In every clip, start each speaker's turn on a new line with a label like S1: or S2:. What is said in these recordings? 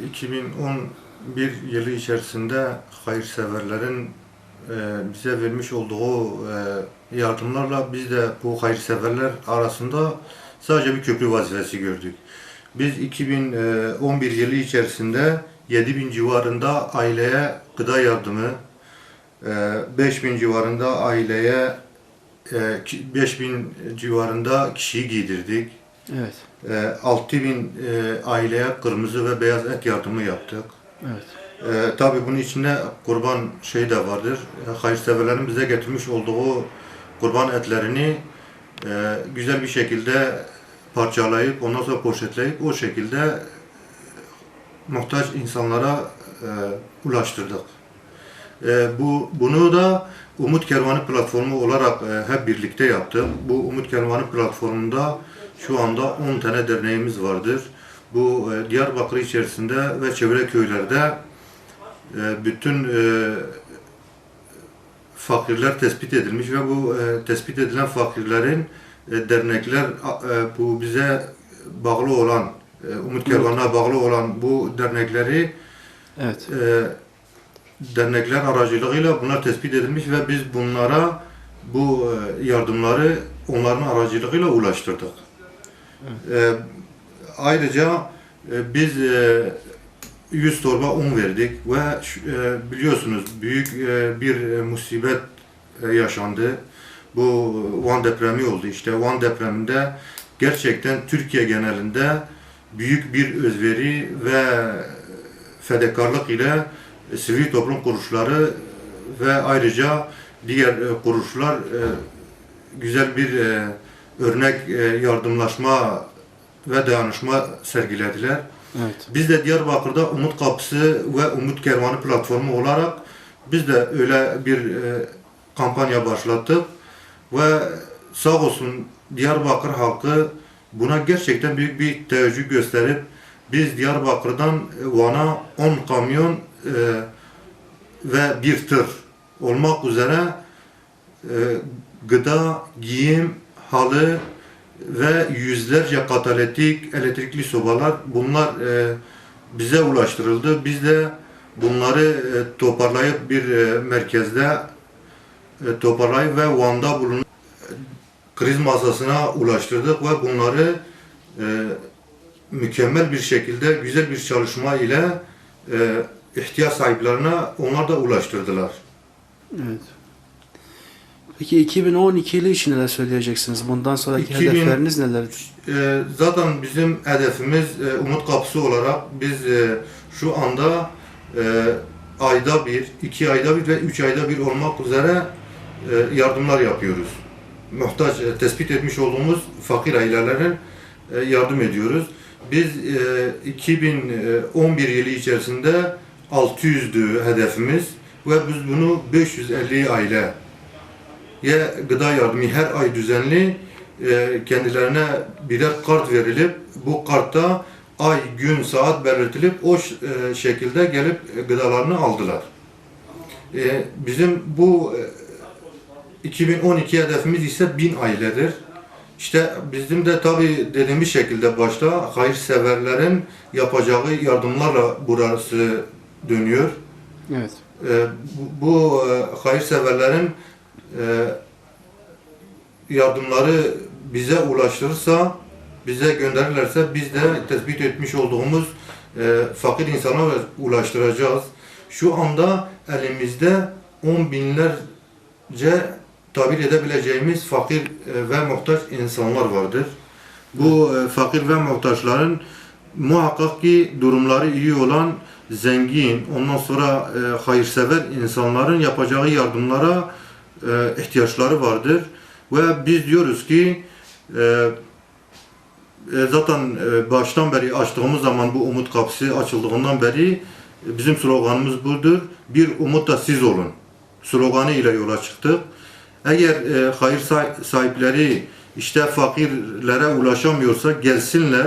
S1: 2011 yılı içerisinde hayırseverlerin bize vermiş olduğu yardımlarla biz de bu hayırseverler arasında sadece bir köprü vazifesi gördük. Biz 2011 yılı içerisinde 7.000 civarında aileye gıda yardımı, 5.000 civarında aileye 5.000 civarında kişiyi giydirdik.
S2: Evet.
S1: 6.000 aileye kırmızı ve beyaz et yardımı yaptık.
S2: Evet.
S1: Tabii bunun içinde kurban şey de vardır. Hayırseverlerin bize getirmiş olduğu kurban etlerini güzel bir şekilde parçalayıp ondan sonra poşetleyip o şekilde muhtaç insanlara ulaştırdık. Bunu da Umut Kervanı platformu olarak hep birlikte yaptık. Bu Umut Kervanı platformunda şu anda 10 tane derneğimiz vardır. Bu Diyarbakır içerisinde ve çevre köylerde bütün fakirler tespit edilmiş ve bu tespit edilen fakirlerin dernekler bu bize bağlı olan Umut Kervanı'na bağlı olan bu dernekleri
S2: Evet.
S1: Dernekler aracılığıyla bunlar tespit edilmiş ve biz bunlara bu yardımları onların aracılığıyla ulaştırdık.
S2: Evet.
S1: Ayrıca biz 100 torba un verdik ve biliyorsunuz büyük bir musibet yaşandı. Bu Van depremi oldu. İşte Van depreminde gerçekten Türkiye genelinde büyük bir özveri ve fedakarlık ile sivil toplum kuruluşları ve ayrıca diğer kuruluşlar güzel bir örnek yardımlaşma ve dayanışma sergilediler.
S2: Evet.
S1: Biz de Diyarbakır'da Umut Kapısı ve Umut Kervanı platformu olarak biz de öyle bir kampanya başlattık ve sağ olsun Diyarbakır halkı buna gerçekten büyük bir teveccüh gösterip biz Diyarbakır'dan Van'a 10 kamyon ve bir tır olmak üzere gıda, giyim, halı ve yüzlerce katalitik, elektrikli sobalar bunlar bize ulaştırıldı. Biz de bunları toparlayıp bir merkezde toparlayıp ve Van'da bulunan kriz masasına ulaştırdık ve bunları mükemmel bir şekilde güzel bir çalışma ile ihtiyaç sahiplerine onlar da ulaştırdılar.
S2: Evet. Peki 2012 yılı için neler söyleyeceksiniz? Bundan sonraki hedefleriniz nelerdir?
S1: Zaten bizim hedefimiz Umut Kapısı olarak biz şu anda ayda bir, 2 ayda bir ve 3 ayda bir olmak üzere yardımlar yapıyoruz. Muhtaç tespit etmiş olduğumuz fakir ailelerin yardım ediyoruz. Biz 2011 yılı içerisinde 600'dü hedefimiz ve biz bunu 550 aileye gıda yardımı her ay düzenli kendilerine birer kart verilip bu kartta ay, gün, saat belirtilip o şekilde gelip gıdalarını aldılar. Bizim bu 2012 hedefimiz ise 1000 ailedir. İşte bizim de tabi dediğimiz şekilde başta hayırseverlerin yapacağı yardımlarla burası dönüyor.
S2: Evet.
S1: Bu hayırseverlerin yardımları bize ulaştırırsa, bize gönderirlerse biz de tespit etmiş olduğumuz fakir insanlara ulaştıracağız. Şu anda elimizde 10 binlerce tabir edebileceğimiz fakir ve muhtaç insanlar vardır. Bu fakir ve muhtaçların muhakkak ki durumları iyi olan zengin, ondan sonra hayırsever insanların yapacağı yardımlara ihtiyaçları vardır. Ve biz diyoruz ki zaten baştan beri açtığımız zaman bu Umut Kapısı açıldığından beri bizim sloganımız budur. Bir umut da siz olun sloganı ile yola çıktık. Eğer hayır sahipleri işte fakirlere ulaşamıyorsa gelsinler.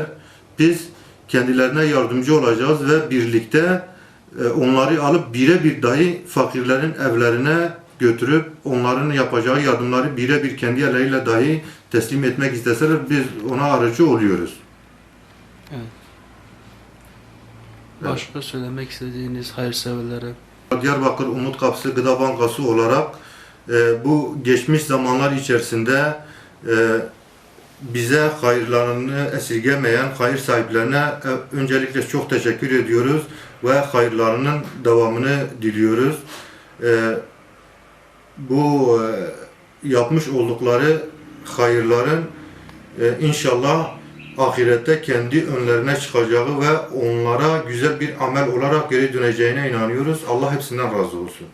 S1: Biz kendilerine yardımcı olacağız ve birlikte onları alıp birebir dahi fakirlerin evlerine götürüp onların yapacağı yardımları birebir kendi elleriyle dahi teslim etmek isteseler biz ona aracı oluyoruz.
S2: Evet. Başka söylemek istediğiniz hayırseverlere?
S1: Diyarbakır Umut Kapısı Gıda Bankası olarak bu geçmiş zamanlar içerisinde bize hayırlarını esirgemeyen hayır sahiplerine öncelikle çok teşekkür ediyoruz ve hayırlarının devamını diliyoruz. Bu yapmış oldukları hayırların inşallah ahirette kendi önlerine çıkacağı ve onlara güzel bir amel olarak geri döneceğine inanıyoruz. Allah hepsinden razı olsun.